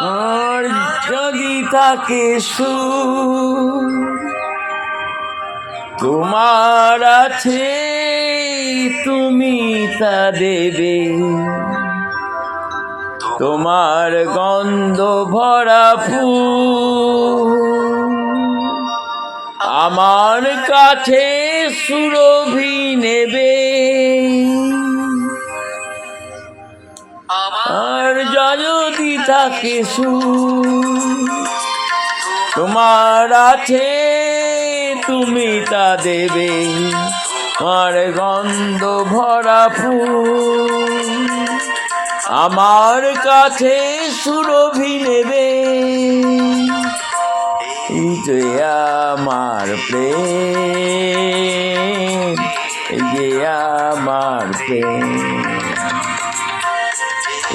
আর যদি থাকে সুর তোমার আছে তুমি তা দেবে, তোমার গন্ধ ভরা ফুল আমার কাছে সুরভি নেবে। আর যদি থাকে সুর তোমার আছে তুমি তা দেবে, তোমার গন্ধ ভরা ফুল আমার কাছে সুরভি নেবে। এই যে আমার প্রেম, এই যে আমার প্রেম,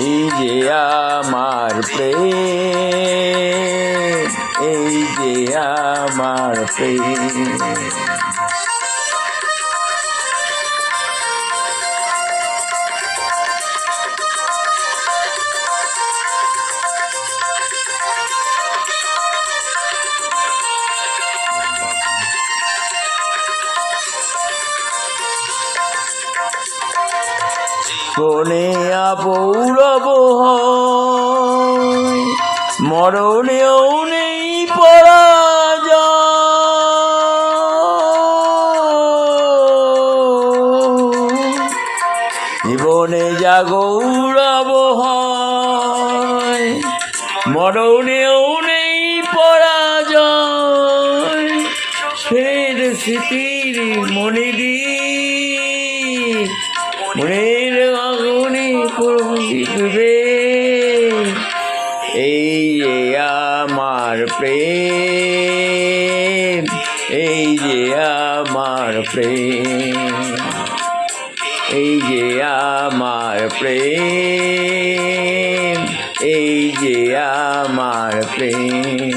এই যে আমার প্রেম, এই যে আমার প্রেম। কোনে আপৌরব হয় মরণেও নেই পরাজয়, জীবনে যা গৌরব হয় মরণেও নেই পরাজয়। ফের স্মৃতির মনিদি মনের আগুনে পুড়বে, এই যে আমার প্রেম, এই যে আমার প্রেম, এই যে আমার প্রেম, এই যে আমার প্রেম।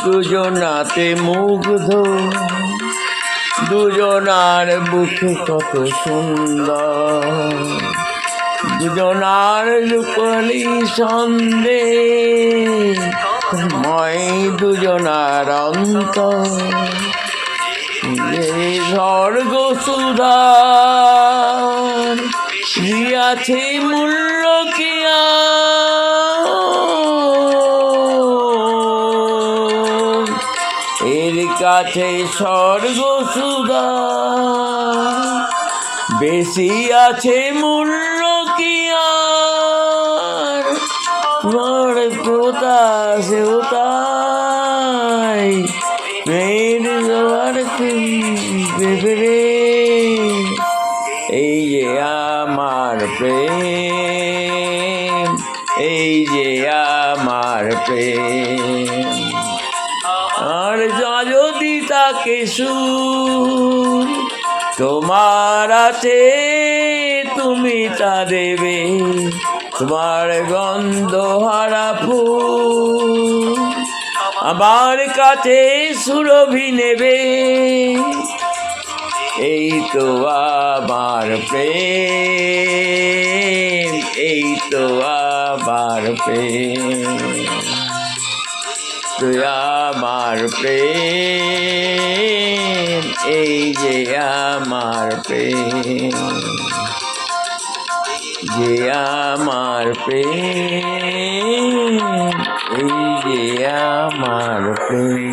দুজনাতে মুগ্ধ, দুজনার বুকে কত সুন্দর, দুজনার রূপালী সন্দেহ ময় দুজনার অন্তর, স্বর্গ সুধার দিয়াছে মূল্য কিয়া, এর কাছে স্বর্গ সুধা বেশি আছে মূল্য কি আর, তোমার কোথা সেও তাই মেয়ের জোয়ার বেবরে, এই যে আমার প্রেম, এই যে আমার প্রেম। আর যদি তাকে সুর তোমার আছে তুমি তা দেবে, তোমার গন্ধ হারা ফুল আমার কাছে সুরভি নেবে, এই তো আমার প্রেম, এই তো আমার প্রেম, তুই আমার প্রেম, এই যে আমার প্রেম, যে আমার প্রেম, এই যে আমার প্রেম।